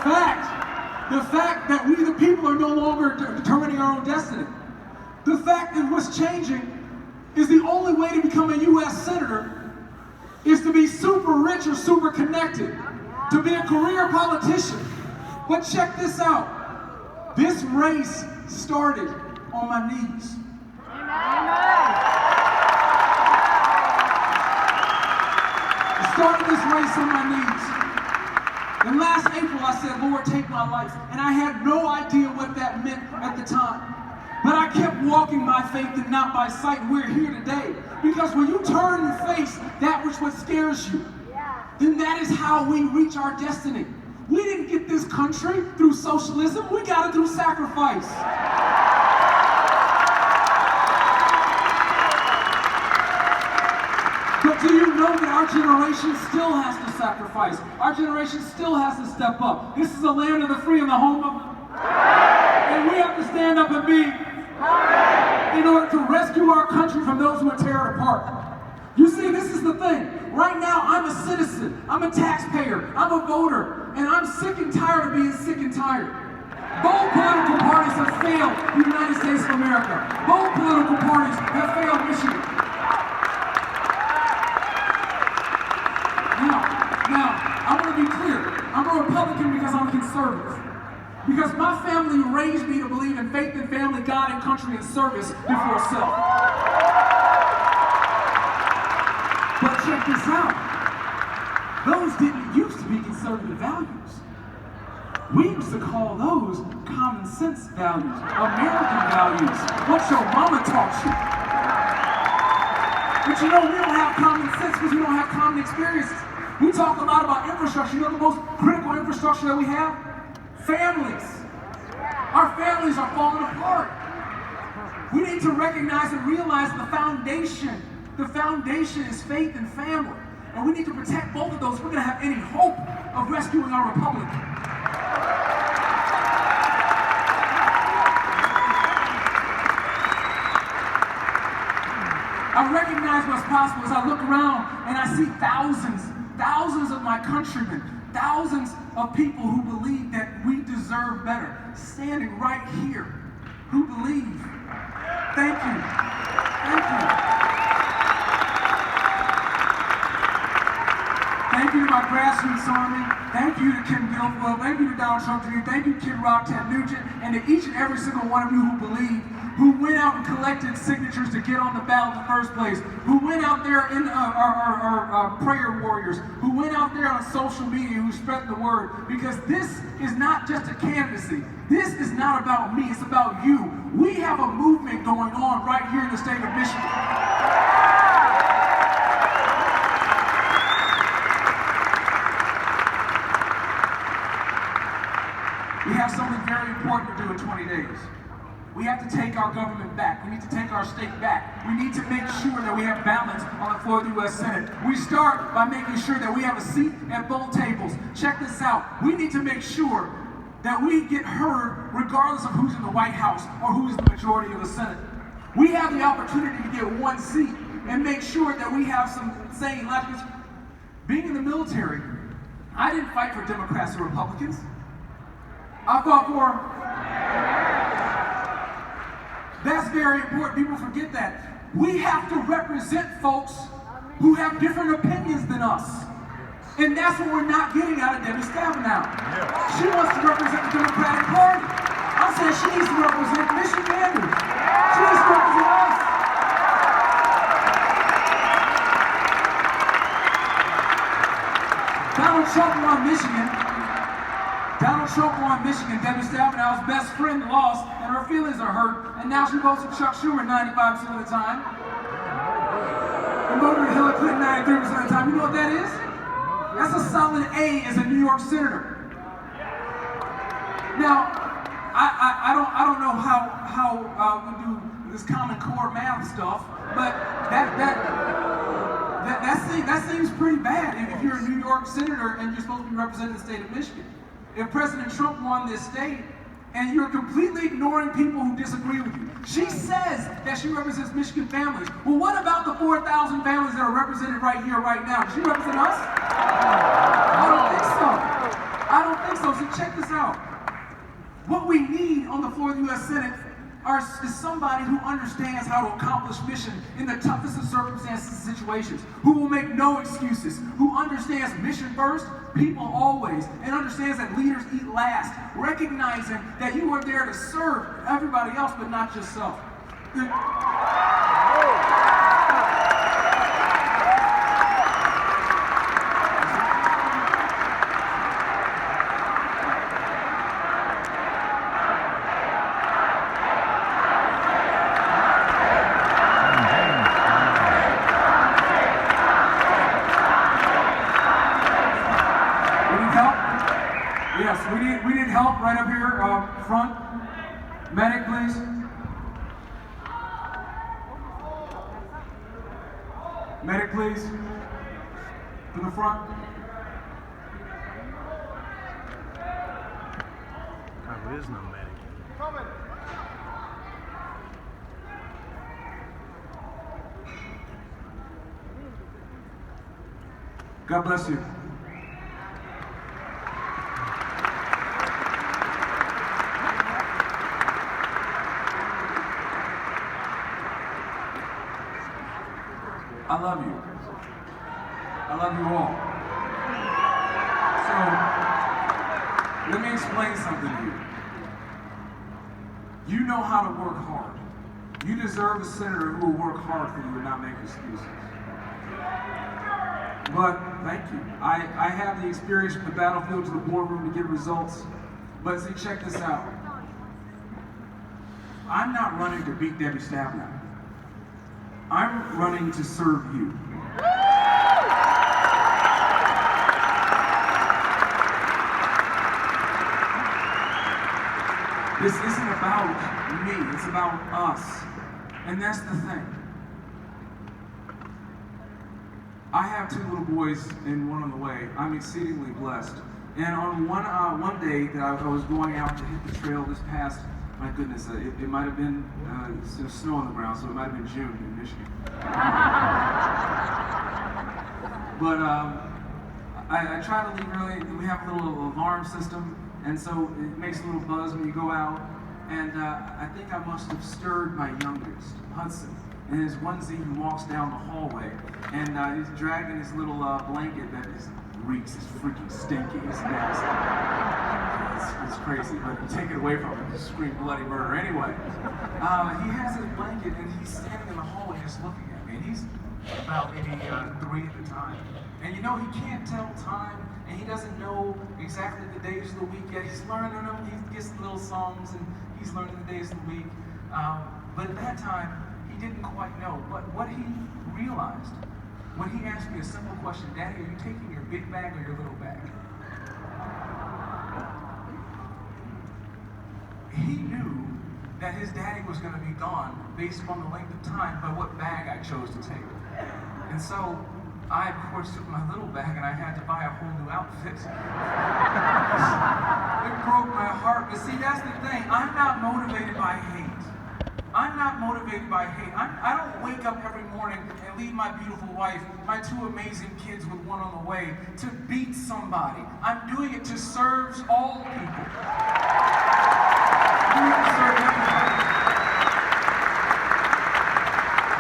The fact that we the people are no longer determining our own destiny. The fact that what's changing is the only way to become a U.S. Senator is to be super rich or super connected, to be a career politician. But check this out. This race started on my knees. I started this race on my knees. And last April I said, Lord, take my life. And I had no idea what that meant at the time. But I kept walking by faith and not by sight. And we're here today. Because when you turn and face that which what scares you, then that is how we reach our destiny. We didn't get this country through socialism. We got it through sacrifice. But do you know that our generation still has to sacrifice? Our generation still has to step up. This is the land of the free and the home of the... And we have to stand up and be in order to rescue our country from those who would tear it apart. You see, this is the thing. Right now, I'm a citizen. I'm a taxpayer. I'm a voter. And I'm sick and tired of being sick and tired. Both political parties have failed the United States of America. Both political parties have failed Michigan. Now, I want to be clear. I'm a Republican because I'm a conservative. Because my family raised me to believe in faith and family, God and country and service before self. But check this out. Those didn't used to be conservative values. We used to call those common sense values, American values, what your mama taught you. But you know, we don't have common sense because we don't have common experiences. We talk a lot about infrastructure. You know the most critical infrastructure that we have? Families. Our families are falling apart. We need to recognize and realize the foundation is faith and family. And we need to protect both of those if we're going to have any hope of rescuing our republic. I recognize what's possible as I look around and I see thousands of my countrymen, thousands of people who believe that we deserve better, standing right here, who believe. Thank you. Thank you. Thank you to my grassroots army. Thank you to Kim Guilfoyle. Thank you to Donald Trump Jr. Thank you to Kid Rock, Ted Nugent, and to each and every single one of you who believe, who went out and collected signatures to get on the ballot in the first place, who went out there in our prayer warriors, who went out there on social media, who spread the word, because this is not just a candidacy. This is not about me, it's about you. We have a movement going on right here in the state of Michigan. We have something very important to do in 20 days. We have to take our government back. We need to take our state back. We need to make sure that we have balance on the floor of the U.S. Senate. We start by making sure that we have a seat at both tables. Check this out. We need to make sure that we get heard regardless of who's in the White House or who's the majority of the Senate. We have the opportunity to get one seat and make sure that we have some say in life. Being in the military, I didn't fight for Democrats or Republicans. I fought for... That's very important. People forget that. We have to represent folks who have different opinions than us. And that's what we're not getting out of Debbie Stabenow. She wants to represent the Democratic Party. I said she needs to represent Michiganders. She needs to represent us. Donald Trump won Michigan. Donald Trump won Michigan. Debbie Stabenow's best friend lost, and her feelings are hurt. And now she votes for Chuck Schumer 95% of the time. And voted for Hillary Clinton 93% of the time. You know what that is? That's a solid A as a New York senator. Now, I don't know how we do this Common Core math stuff, but that seems pretty bad if you're a New York senator and you're supposed to be representing the state of Michigan. If President Trump won this state and you're completely ignoring people who disagree with you. She says that she represents Michigan families. Well, what about the 4,000 families that are represented right here, right now? Does she represent us? I don't think so. I don't think so. So check this out. What we need on the floor of the U.S. Senate is somebody who understands how to accomplish mission in the toughest of circumstances and situations, who will make no excuses, who understands mission first, people always, and understands that leaders eat last, recognizing that you are there to serve everybody else but not yourself. Yes, we need help right up here front. Medic, please. Medic, please. To the front. There is no medic. Coming. God bless you. I love you. I love you all. So, let me explain something to you. You know how to work hard. You deserve a senator who will work hard for you and not make excuses. But, thank you. I have the experience from the battlefield to the boardroom to get results. But see, check this out. I'm not running to beat Debbie Stabenow. I'm running to serve you. This isn't about me, it's about us. And that's the thing. I have 2 little boys and 1 on the way. I'm exceedingly blessed. And on one day that I was going out to hit the trail this past, my goodness, it might have been snow on the ground, so it might have been June in Michigan. But I try to leave early. We have a little alarm system, and so it makes a little buzz when you go out. And I think I must have stirred my youngest, Hudson, in his onesie. He walks down the hallway, and he's dragging his little blanket that reeks. It's freaking stinky. It's nasty. It's crazy, but you take it away from him, just scream bloody murder. Anyway, he has his blanket, and he's standing in the hallway just looking at me, and he's about maybe 3 at the time. And you know, he can't tell time, and he doesn't know exactly the days of the week yet. He's learning them, he gets little songs, and he's learning the days of the week. But at that time, he didn't quite know. But what he realized when he asked me a simple question, Daddy, are you taking your big bag or your little bag? He knew that his daddy was going to be gone based upon the length of time by what bag I chose to take. And so I, of course, took my little bag and I had to buy a whole new outfit. It broke my heart. But see, that's the thing. I'm not motivated by hate. I'm not motivated by hate. I don't wake up every morning and leave my beautiful wife, my 2 amazing kids with 1 on the way, to beat somebody. I'm doing it to serve all people.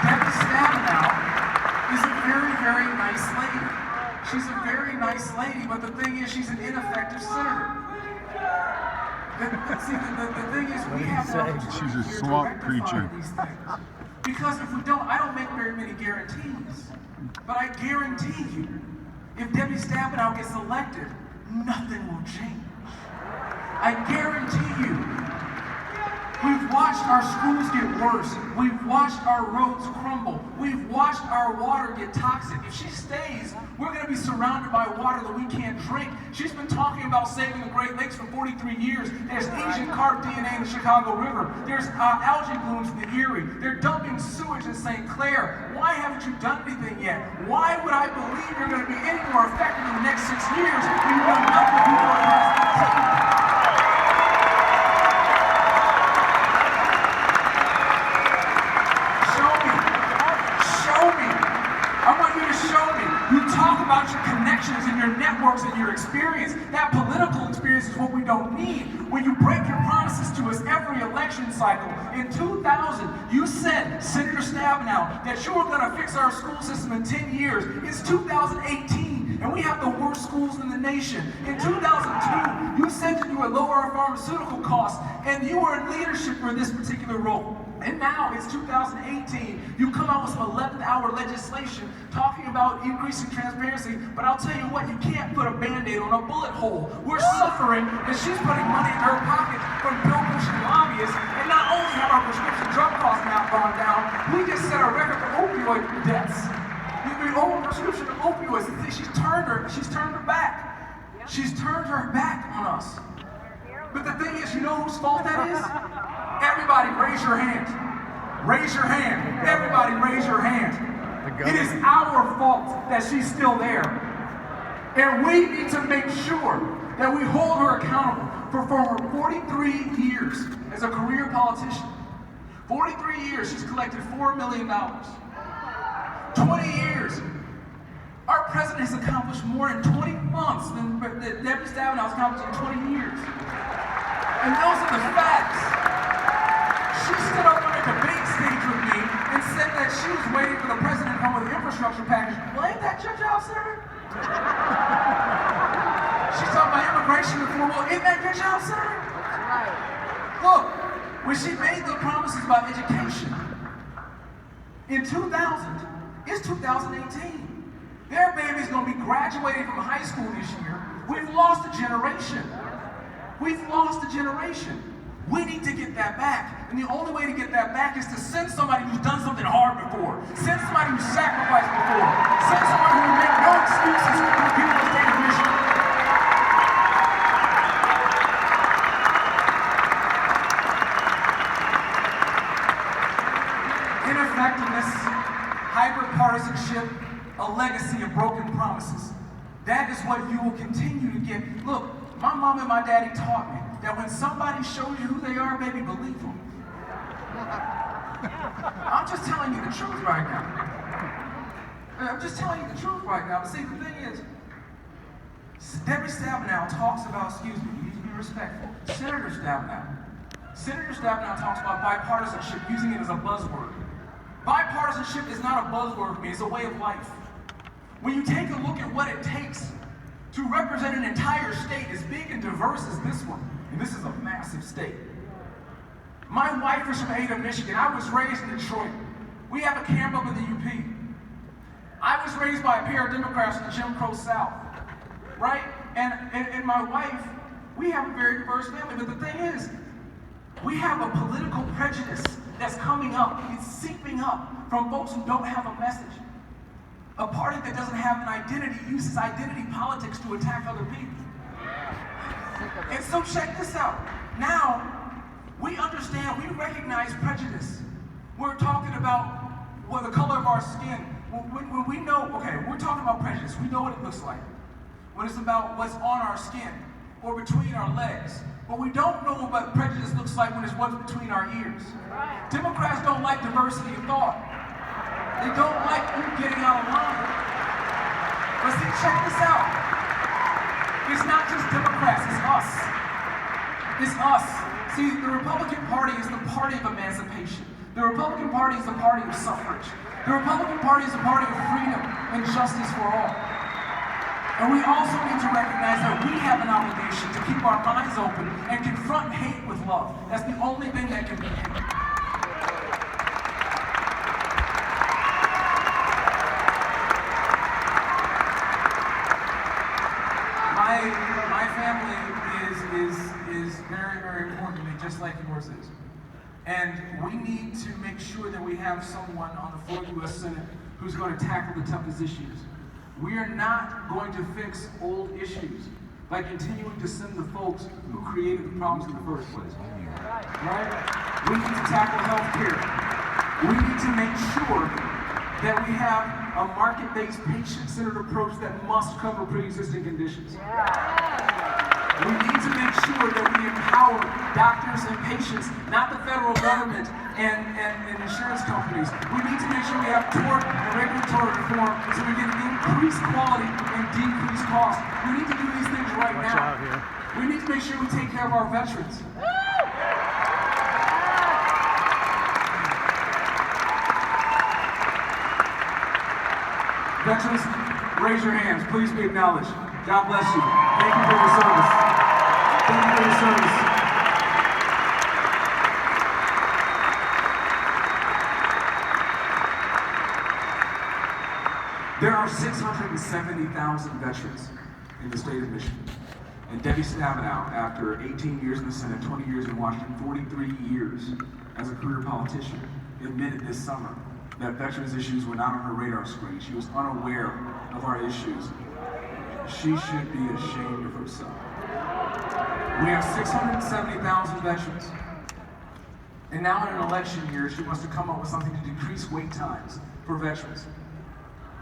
Debbie Stabenow is a very, very nice lady. She's a very nice lady, but the thing is, she's an ineffective senator. The thing is, we have an opportunity She's a here swamp to rectify creature. these things. Because if we don't, I don't make very many guarantees. But I guarantee you, if Debbie Stabenow gets elected, nothing will change. I guarantee you. We've watched our schools get worse. We've watched our roads crumble. We've watched our water get toxic. If she stays, we're going to be surrounded by water that we can't drink. She's been talking about saving the Great Lakes for 43 years. There's Asian carp DNA in the Chicago River. There's algae blooms in the Erie. They're dumping sewage in St. Clair. Why haven't you done anything yet? Why would I believe you're going to be any more effective in the next 6 years when you've done nothing before the past 18? You talk about your connections and your networks and your experience. That political experience is what we don't need. When you break your promises to us every election cycle. In 2000, you said, Senator Stabenow, that you were going to fix our school system in 10 years. It's 2018, and we have the worst schools in the nation. In 2002, you said that you would lower our pharmaceutical costs, and you were in leadership for this particular role. And now it's 2018, you come out with some 11th hour legislation talking about increasing transparency, but I'll tell you what, you can't put a Band-Aid on a bullet hole. We're suffering, and she's putting money in her pocket from Bill Bush and lobbyists, and not only have our prescription drug costs now gone down, we just set a record for opioid deaths. We owe prescription opioids. She's turned her back. She's turned her back on us. But the thing is, you know whose fault that is? Everybody raise your hand. Raise your hand. Everybody raise your hand. It is our fault that she's still there. And we need to make sure that we hold her accountable for her 43 years as a career politician. 43 years, she's collected $4 million. 20 years. Our president has accomplished more in 20 months than Debbie Stabenow has accomplished in 20 years. And those are the facts. She stood up on a debate stage with me and said that she was waiting for the president to come with an infrastructure package. Well, ain't that your job, sir? She's talking about immigration reform. Well, ain't that your job, sir? Right. Look, when she made the promises about education in 2000, it's 2018. Their baby's gonna be graduating from high school this year. We've lost a generation. We've lost a generation. We need to get that back. And the only way to get that back is to send somebody who's done something hard before. Send somebody who's sacrificed before. Send somebody who will make no excuses for the people of the state of Michigan. Ineffectiveness, hyper-partisanship, a legacy of broken promises. That is what you will continue to get. Look, my mom and my daddy taught me that when somebody shows you who they are, baby, believe them. I'm just telling you the truth right now. I'm just telling you the truth right now. But see, the thing is, Debbie Stabenow talks about, excuse me, you need to be respectful. Senator Stabenow talks about bipartisanship, using it as a buzzword. Bipartisanship is not a buzzword for me, it's a way of life. When you take a look at what it takes to represent an entire state as big and diverse as this one, and this is a massive state. My wife is from Ada, Michigan. I was raised in Detroit. We have a camp up in the UP. I was raised by a pair of Democrats in the Jim Crow South, right? And my wife, we have a very diverse family, but the thing is, we have a political prejudice that's coming up. It's seeping up from folks who don't have a message. A party that doesn't have an identity uses identity politics to attack other people. And so check this out. Now, we understand, we recognize prejudice. We're talking about the color of our skin. When we know, okay, we're talking about prejudice. We know what it looks like. When it's about what's on our skin or between our legs. But we don't know what prejudice looks like when it's what's between our ears. Democrats don't like diversity of thought. They don't like you getting out of line. But see, check this out. It's not just Democrats, it's us. It's us. See, the Republican Party is the party of emancipation. The Republican Party is the party of suffrage. The Republican Party is the party of freedom and justice for all. And we also need to recognize that we have an obligation to keep our minds open and confront hate with love. That's the only thing that can be hate. My family is very, very important to me, just like yours is. And we need to make sure that we have someone on the floor of the U.S. Senate who's going to tackle the toughest issues. We are not going to fix old issues by continuing to send the folks who created the problems in the first place. Right? We need to tackle healthcare. We need to make sure that we have a market-based, patient-centered approach that must cover pre-existing conditions. We need to make sure that we empower doctors and patients, not the federal government and insurance companies. We need to make sure we have tort and regulatory reform so we can increase quality and decrease cost. We need to do these things right Watch now. out here. We need to make sure we take care of our veterans. Veterans, raise your hands. Please be acknowledged. God bless you. Thank you for your service. Thank you for your service. There are 670,000 veterans in the state of Michigan. And Debbie Stabenow, after 18 years in the Senate, 20 years in Washington, 43 years as a career politician, admitted this summer that veterans issues were not on her radar screen. She was unaware of our issues. She should be ashamed of herself. We have 670,000 veterans. And now in an election year, she wants to come up with something to decrease wait times for veterans.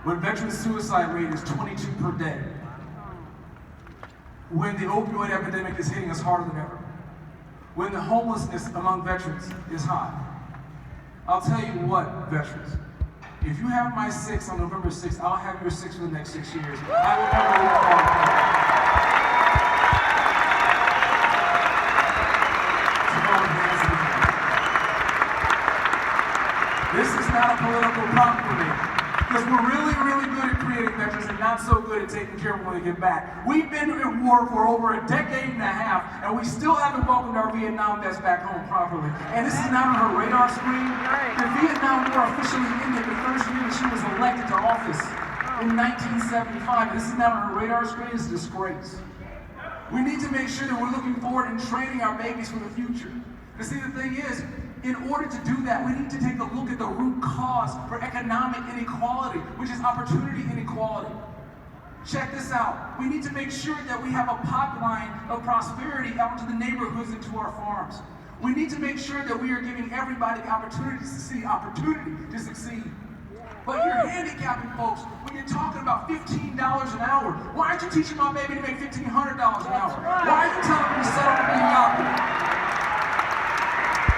When veteran suicide rate is 22 per day, when the opioid epidemic is hitting us harder than ever, when the homelessness among veterans is high. I'll tell you what, veterans, if you have my 6 on November 6th, I'll have your 6 for the next 6 years. I will never leave the This is not a political prompt for me. Because we're really, really good at creating veterans and not so good at taking care of them when they get back. We've been at war for over a decade and a half, and we still haven't welcomed our Vietnam vets back home properly. And this is not on her radar screen. The Vietnam War officially ended the first year that she was elected to office in 1975. This is not on her radar screen. It's a disgrace. We need to make sure that we're looking forward and training our babies for the future. And see, the thing is, in order to do that, we need to take a look at the root cause for economic inequality, which is opportunity inequality. Check this out. We need to make sure that we have a pipeline of prosperity out into the neighborhoods and to our farms. We need to make sure that we are giving everybody the opportunity to succeed. But you're handicapping folks when you're talking about $15 an hour. Why aren't you teaching my baby to make $1,500 an hour? Why are you telling me to settle for mediocrity?